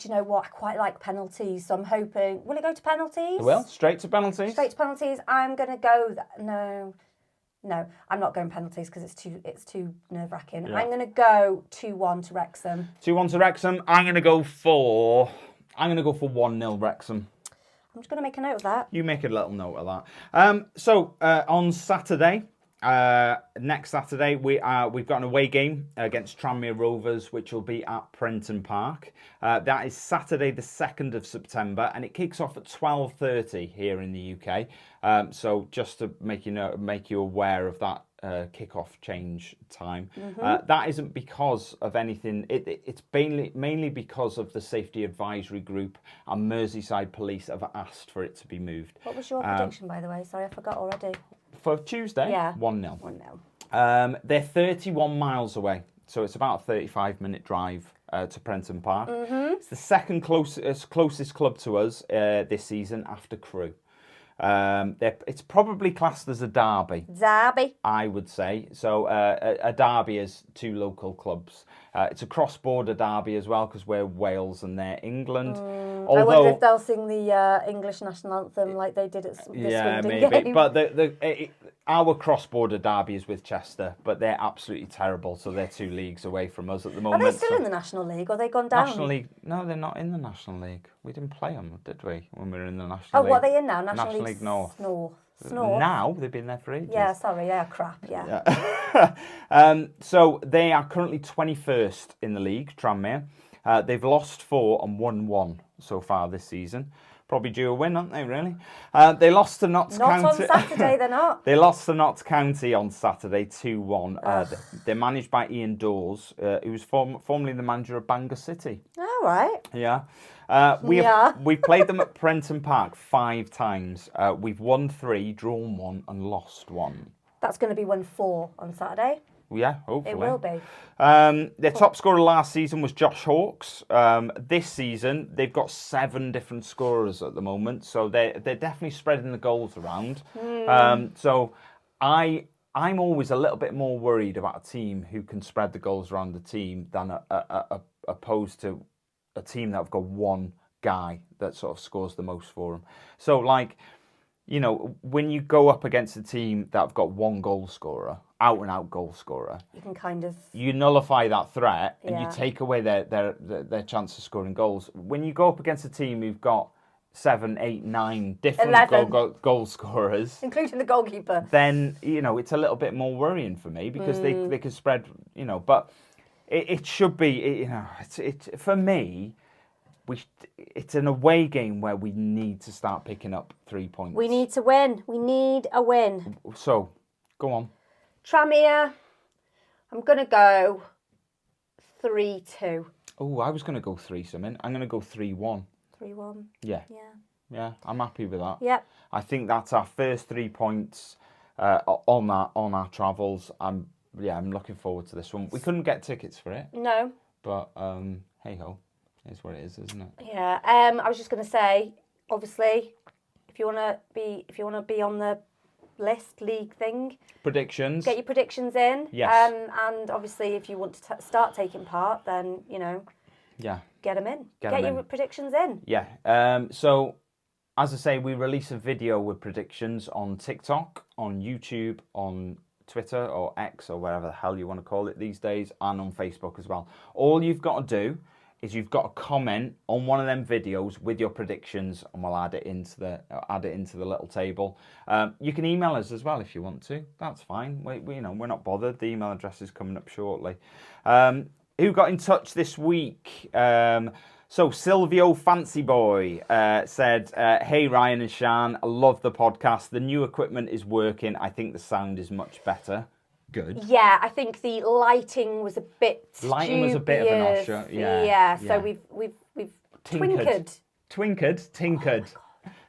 you know what? I quite like penalties, so I'm hoping... Will it go to penalties? It will. Straight to penalties. I'm going to go... No, I'm not going penalties because it's too nerve-wracking. Yeah. I'm going to go 2-1 to Wrexham. 2-1 to Wrexham. I'm going to go for 1-0 Wrexham. I'm just going to make a note of that. You make a little note of that. On Saturday... next Saturday we've got an away game against Tranmere Rovers, which will be at Prenton Park. That is Saturday the 2nd of September, and it kicks off at 12:30 here in the UK. So just to make you aware of that kick-off change time. Mm-hmm. That isn't because of anything. It's mainly because of the safety advisory group and Merseyside Police have asked for it to be moved. What was your prediction, by the way? Sorry, I forgot already. For Tuesday? Yeah. 1-0. 1-0. They're 31 miles away, so it's about a 35-minute drive to Prenton Park. Mm-hmm. It's the second closest club to us this season after Crewe. It's probably classed as a derby. I would say. So a derby is 2 local clubs. It's a cross-border derby as well because we're Wales and they're England. I wonder if they'll sing the English national anthem like they did at this Swindon game. But our cross-border derby is with Chester, but they're absolutely terrible. So they're 2 leagues away from us at the moment. Are they still in the National League or are they gone down? National League? No, they're not in the National League. We didn't play them, did we, when we were in the National League? Oh, what are they in now? National League North. North. Now they've been there for ages. Yeah, sorry, crap, yeah. So they are currently 21st in the league, Tranmere. They've lost 4 and won 1 so far this season. Probably due a win, aren't they, really? They lost to Notts County. Not on Saturday, they're not. They lost to Notts County on Saturday, 2-1. They're managed by Ian Dawes, who was formerly the manager of Bangor City. All right. Yeah. We've played them at Prenton Park 5 times. We've won 3, drawn 1, and lost 1. That's going to be 1-4 on Saturday. Yeah, hopefully. It will be. Their top scorer last season was Josh Hawkes. This season, they've got 7 different scorers at the moment, so they're definitely spreading the goals around. So I'm always a little bit more worried about a team who can spread the goals around the team than opposed to a team that have got one guy that sort of scores the most for them. So, when you go up against a team that have got one goal scorer, out-and-out goal scorer, you can kind of... You nullify that threat and you take away their chance of scoring goals. When you go up against a team who've got 7, 8, 9 different goal scorers... Including the goalkeeper. Then, it's a little bit more worrying for me because they can spread, but... it should be. It's for me. It's an away game where we need to start picking up 3 points. We need to win. We need a win. So, go on. Tranmere, I'm going to go 3-2. Oh, I was going to go 3-something. I'm going to go 3-1. 3-1. Yeah. Yeah, I'm happy with that. Yep. I think that's our first 3 points on our travels. I'm looking forward to this one. We couldn't get tickets for it. No. But hey ho, it's what it is, isn't it? Yeah. I was just going to say, obviously, if you want to be on the list league thing, Predictions. get your predictions in. Yes. And obviously, if you want to start taking part, then Yeah. get them in. Get your predictions in. Yeah. So, as I say, we release a video with predictions on TikTok, on YouTube, on Twitter or X or whatever the hell you want to call it these days, and on Facebook as well. All you've got to do is you've got to comment on one of them videos with your predictions, and we'll add it into the little table. You can email us as well if you want to. That's fine. We're not bothered. The email address is coming up shortly. Who got in touch this week? So Silvio Fancy Boy said, "Hey Ryan and Shan, I love the podcast. The new equipment is working. I think the sound is much better." Good. Yeah, I think the lighting was a bit Lighting was a bit of an usher. Yeah. So we've tinkered.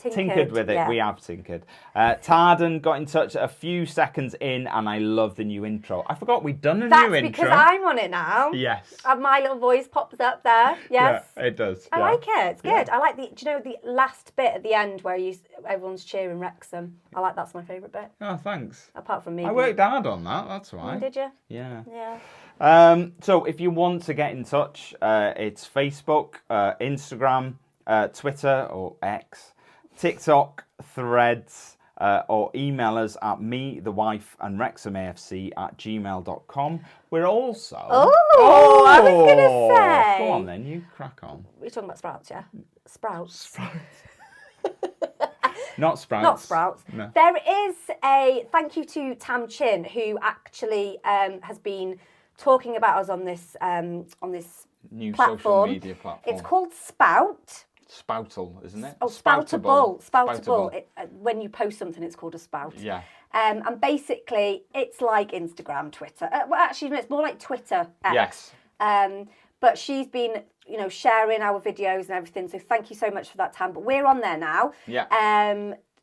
Tinkered with it. Yeah. We have tinkered. Tarden got in touch a few seconds in, and I love the new intro. I forgot we'd done a new intro. That's because I'm on it now. Yes. And my little voice pops up there. Yes. Yeah, it does. I like it. It's good. I like the last bit at the end where everyone's cheering Wrexham. That's my favourite bit. Oh, thanks. Apart from me. I worked hard on that. That's why. Did you? Yeah. Yeah. So if you want to get in touch, it's Facebook, Instagram, Twitter or X, TikTok, Threads, or email us at methewifeandwrexhamafc@gmail.com. We're also... Oh, I was going to say... Go on then, you crack on. We're talking about Sprouts, yeah? Sprouts. Not Sprouts. Not Sprouts. No. There is a thank you to Tam Chin, who actually has been talking about us on this new platform. social media platform. It's called Spout. Spoutal, isn't it? Oh, Spoutable. When you post something, it's called a spout. Yeah. And basically, it's like Instagram, Twitter. Well, actually, no, it's more like Twitter. X. Yes. But she's been, sharing our videos and everything. So thank you so much for that, Tam. But we're on there now. Yeah.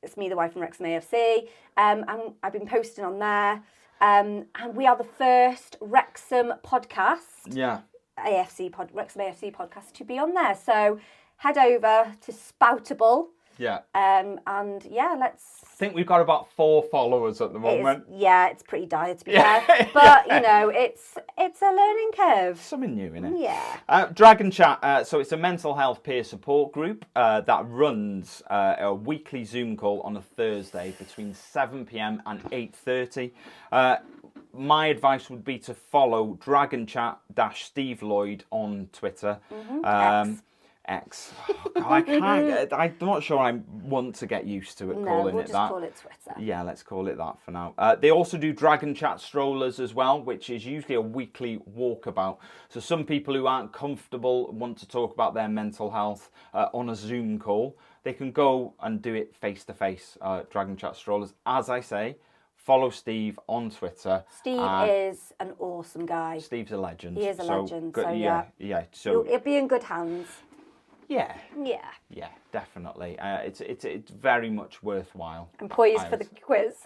It's me, the wife from Wrexham AFC. And I've been posting on there. And we are the first Wrexham podcast. Yeah. Wrexham AFC podcast to be on there. So head over to Spoutable. Yeah. And let's... I think we've got about 4 followers at the moment. It's pretty dire to be fair. But, it's a learning curve. Something new, innit? Yeah. Dragon Chat, so it's a mental health peer support group that runs a weekly Zoom call on a Thursday between 7 p.m. and 8:30. My advice would be to follow Dragon Chat-Steve Lloyd on Twitter. X. Oh, God, I'm not sure I want to get used to it calling we'll it just that. call it Twitter. Yeah, let's call it that for now. They also do Dragon Chat strollers as well, which is usually a weekly walkabout. So some people who aren't comfortable want to talk about their mental health on a Zoom call, they can go and do it face-to-face, Dragon Chat strollers. As I say, follow Steve on Twitter. Steve is an awesome guy. Steve's a legend. He is a legend. So yeah. So it'll be in good hands. Yeah, definitely. It's very much worthwhile. I'm poised for the quiz.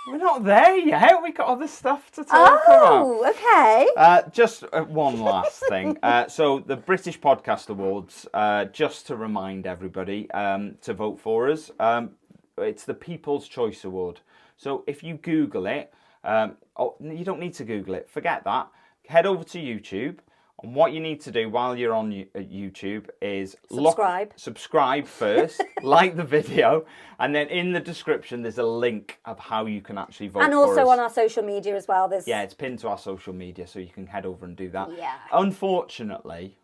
We're not there yet. We got other stuff to talk about. Oh, okay. Just one last thing. So the British Podcast Awards. Just to remind everybody to vote for us. It's the People's Choice Award. So if you Google it, you don't need to Google it. Forget that. Head over to YouTube. And what you need to do while you're on YouTube is subscribe first, like the video, and then in the description there's a link of how you can actually vote for us. And also on our social media as well. Yeah, it's pinned to our social media, so you can head over and do that. Yeah. Unfortunately,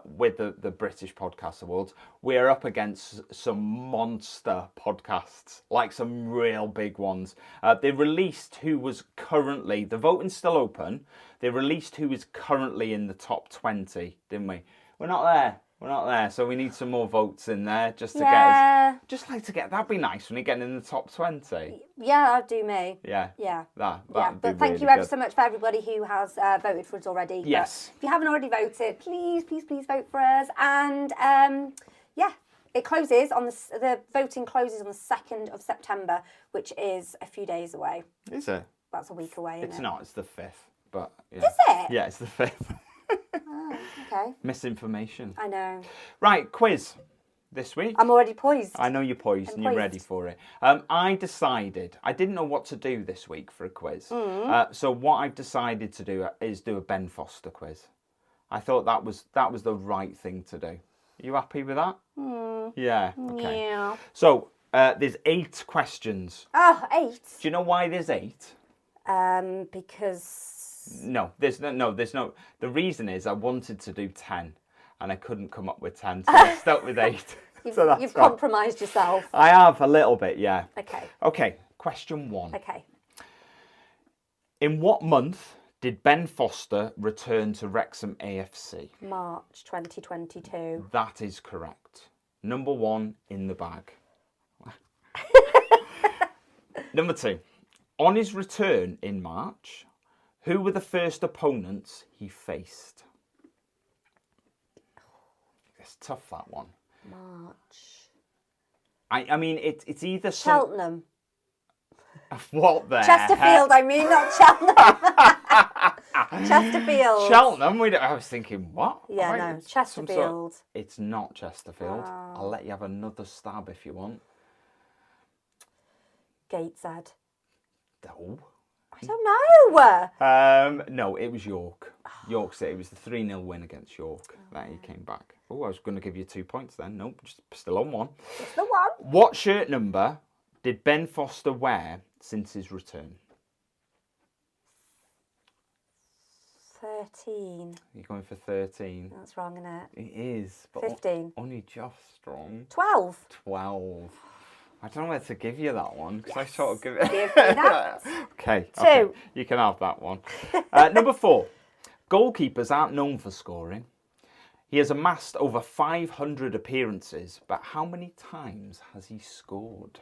with the British Podcast Awards, we're up against some monster podcasts, like some real big ones. They released who was currently, the voting's still open, they released who is currently in the top 20, didn't we? We're not there. We're not there, so we need some more votes in there just to get us. Just like to get, that'd be nice when you get in the top 20. Yeah, that'd do me. Yeah. Yeah. That'd But be thank really you ever good. so much for everybody who has voted for us already. Yes. But if you haven't already voted, please vote for us. And it closes on the voting closes on the 2nd of September, which is a few days away. Is it? That's a week away, isn't It's it? not, it's the 5th. But yeah. Is it? Yeah, it's the 5th. Oh, okay. Misinformation. I know. Right, quiz this week. I'm already poised. I know you're poised and you're poised. ready for it. I decided, I didn't know what to do this week for a quiz. So what I've decided to do is do a Ben Foster quiz. I thought that was the right thing to do. Are you happy with that? Yeah. Okay. Yeah. So there's 8 questions. Oh, 8. Do you know why there's 8? Because... No, there's no. The reason is I wanted to do 10, and I couldn't come up with 10, so I stuck with 8. You've compromised yourself. I have a little bit, yeah. Okay. Okay, question 1. Okay. In what month did Ben Foster return to Wrexham AFC? March 2022. That is correct. Number 1 in the bag. Number 2. On his return in March, who were the first opponents he faced? It's tough, that one. March. I mean, it's either Cheltenham. What the Chesterfield, I mean, not Cheltenham. Chesterfield. Cheltenham? I was thinking, what? Yeah, Right, no, it's Chesterfield. It's not Chesterfield. Oh. I'll let you have another stab if you want. Gateshead. No. I don't know. No, it was York. York City. It was the 3-0 win against York that he came back. Oh, I was going to give you 2 points then. Nope, just still on 1. It's the one. What shirt number did Ben Foster wear since his return? 13. You're going for 13. That's wrong, isn't it? It is. But 15. Only just strong. 12. 12. I don't know whether to give you that one because I sort of give it. Give me that. Okay. 2. Okay. You can have that one. Number 4. Goalkeepers aren't known for scoring. He has amassed over 500 appearances, but how many times has he scored?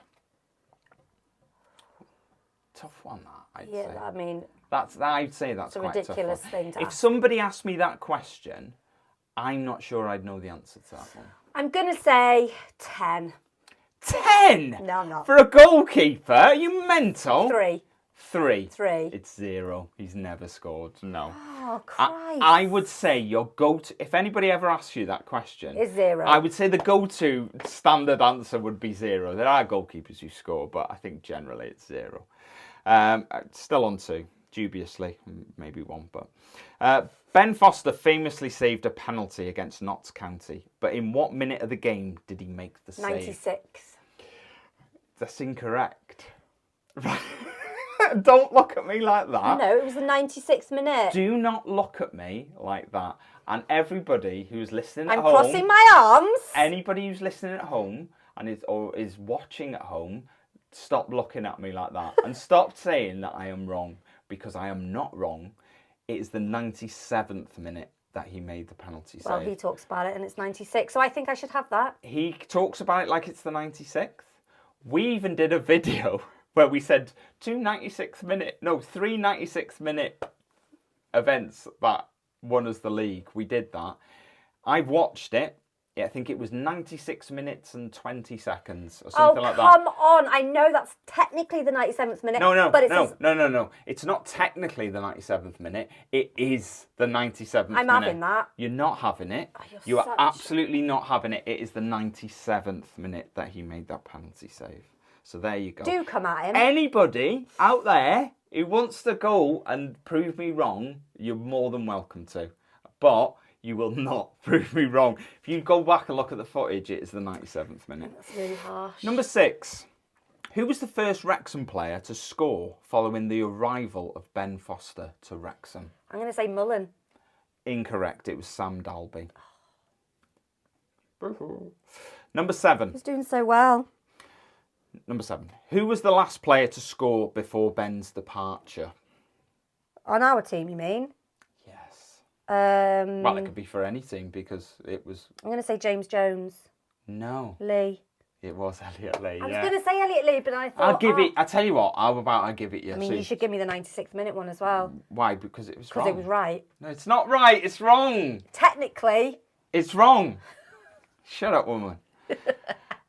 Tough one, that, I'd say. Yeah, I mean, I'd say that's it's a quite ridiculous tough one. thing to If ask. somebody asked me that question, I'm not sure I'd know the answer to that one. I'm going to say 10. 10? No, I'm not. For a goalkeeper? Are you mental? 3. 3. 3. It's 0. He's never scored. No. Oh, Christ. I would say your go-to, if anybody ever asks you that question, Is 0. I would say the go-to standard answer would be 0. There are goalkeepers who score, but I think generally it's 0. Still on 2, dubiously, maybe 1. But Ben Foster famously saved a penalty against Notts County, but in what minute of the game did he make the save? 96. That's incorrect. Don't look at me like that. No, it was the 96th minute. Do not look at me like that. And everybody who's listening at I'm home, crossing my arms. anybody who's listening at home and is watching at home, stop looking at me like that and stop saying that I am wrong, because I am not wrong. It is the 97th minute that he made the penalty save. Well, he talks about it and it's 96, so I think I should have that. He talks about it like it's the 96th. We even did a video where we said 3 96 minute events that won us the league. We did that. I've watched it. I think it was 96 minutes and 20 seconds or something like that. Oh, come on. I know that's technically the 97th minute. No. It's not technically the 97th minute. It is the 97th minute. I'm having that. You're not having it. You are absolutely not having it. It is the 97th minute that he made that penalty save. So there you go. Do come at him. Anybody out there who wants to go and prove me wrong, you're more than welcome to. But you will not prove me wrong. If you go back and look at the footage, it is the 97th minute. That's really harsh. Number 6. Who was the first Wrexham player to score following the arrival of Ben Foster to Wrexham? I'm going to say Mullen. Incorrect. It was Sam Dalby. Number 7. He's doing so well. Number 7. Who was the last player to score before Ben's departure? On our team, you mean? Yes. Well, it could be for any team because it was... I'm going to say James Jones. No. Lee. It was Elliot Lee, I was going to say Elliot Lee, but I thought... I tell you what, how about I give it you? I mean, you should give me the 96th minute one as well. Why? Because it was wrong. Because it was right. No, it's not right. It's wrong. Technically. It's wrong. Shut up, woman.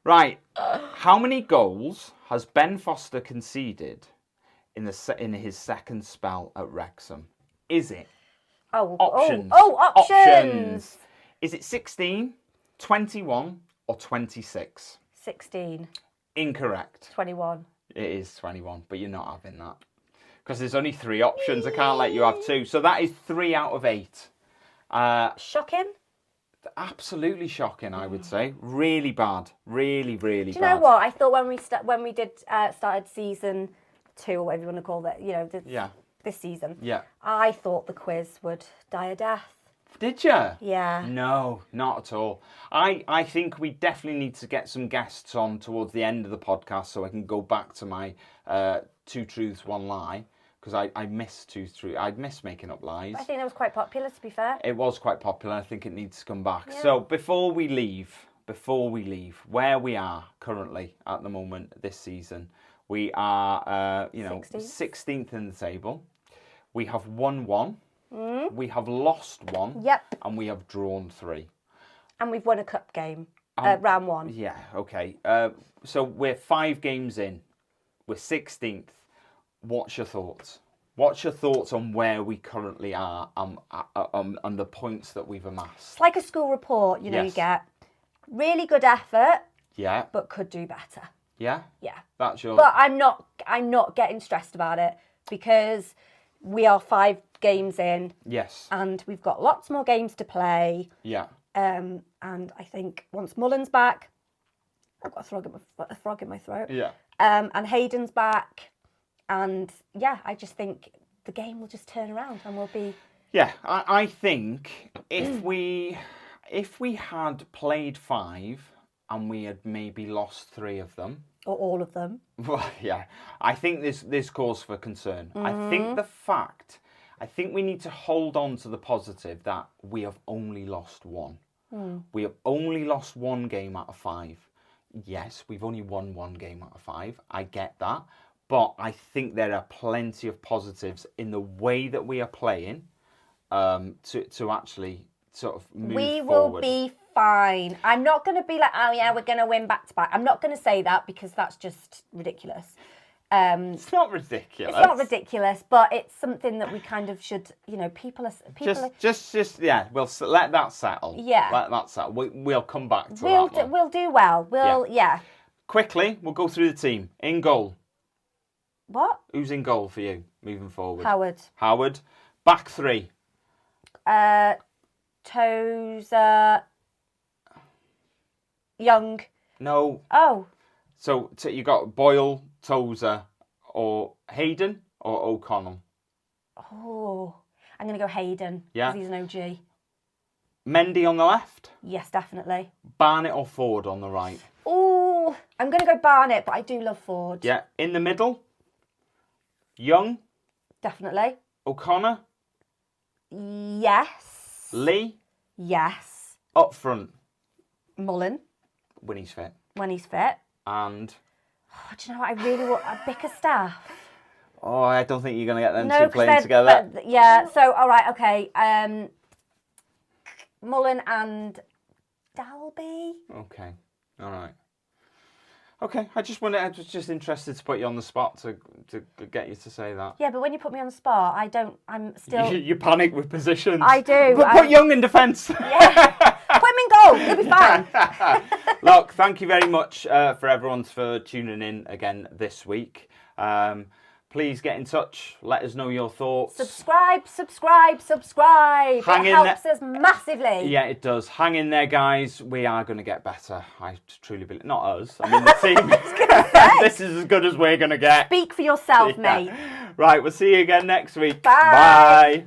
Right. How many goals has Ben Foster conceded in his second spell at Wrexham? Is it? Options. Options. Is it 16, 21 or 26? 16. Incorrect. 21. It is 21, but you're not having that. Because there's only 3 options. I can't let you have 2. So that is 3 out of 8. Shocking? Absolutely shocking, I would say. Really bad. Really, really bad. Do you know what? I thought when we started season 2, or whatever you want to call it, this season, I thought the quiz would die a death. Did you? Yeah. No, not at all. I think we definitely need to get some guests on towards the end of the podcast so I can go back to my 2 truths, 1 lie. Because I miss 2 truths. I miss making up lies. I think that was quite popular, to be fair. It was quite popular. I think it needs to come back. Yeah. So before we leave, where we are currently at the moment this season, we are 16th in the table. We have won 1. We have lost 1. Yep. And we have drawn 3. And we've won a cup game, round 1. Yeah, okay. So we're 5 games in. We're 16th. What's your thoughts? What's your thoughts on where we currently are and the points that we've amassed? It's like a school report, you get. Really good effort. Yeah. But could do better. Yeah? Yeah. That's your... But I'm not getting stressed about it because we are 5 games in. Yes. And we've got lots more games to play. Yeah. And I think once Mullen's back, I've got a frog in my throat. Yeah. And Hayden's back. And yeah, I just think the game will just turn around and we'll be... Yeah, I think if we had played 5 and we had maybe lost 3 of them... Or all of them. Well, yeah. I think this calls for concern. Mm-hmm. I think we need to hold on to the positive that we have only lost 1. We have only lost 1 game out of 5. Yes, we've only won 1 game out of 5. I get that. But I think there are plenty of positives in the way that we are playing to actually sort of move forward. We will be fine. I'm not going to be like, oh yeah, we're going to win back to back. I'm not going to say that because that's just ridiculous. It's not ridiculous. It's not ridiculous, but it's something that we kind of should, people are... Just yeah, we'll let that settle. Yeah. Let that settle. We'll come back to that one. We'll do well. Yeah. Quickly, we'll go through the team. In goal. What? Who's in goal for you moving forward? Howard. Back 3. Tozer. Young. No. Oh. So you got Boyle, Tozer, or Hayden, or O'Connell? Oh. I'm going to go Hayden. Yeah. Because he's an OG. Mendy on the left? Yes, definitely. Barnett or Ford on the right? Oh. I'm going to go Barnett, but I do love Ford. Yeah. In the middle? Young? Definitely. O'Connor? Yes. Lee? Yes. Up front? Mullen. When he's fit. And? Oh, do you know what? I really want a Bickerstaff. Oh, I don't think you're going to get them 2 playing together. Yeah, so, all right, okay. Mullen and Dalby. Okay, all right. Okay, I was just interested to put you on the spot to get you to say that. Yeah, but when you put me on the spot, I'm still... You panic with positions. I do. But put Young in defence. Yeah, put him in goal, he'll be fine. Look, thank you very much for everyone for tuning in again this week. Please get in touch. Let us know your thoughts. Subscribe. It helps us massively. Yeah, it does. Hang in there, guys. We are going to get better. I truly believe. Not us. I mean, the team. This is as good as we're going to get. Speak for yourself, mate. Right, we'll see you again next week. Bye. Bye.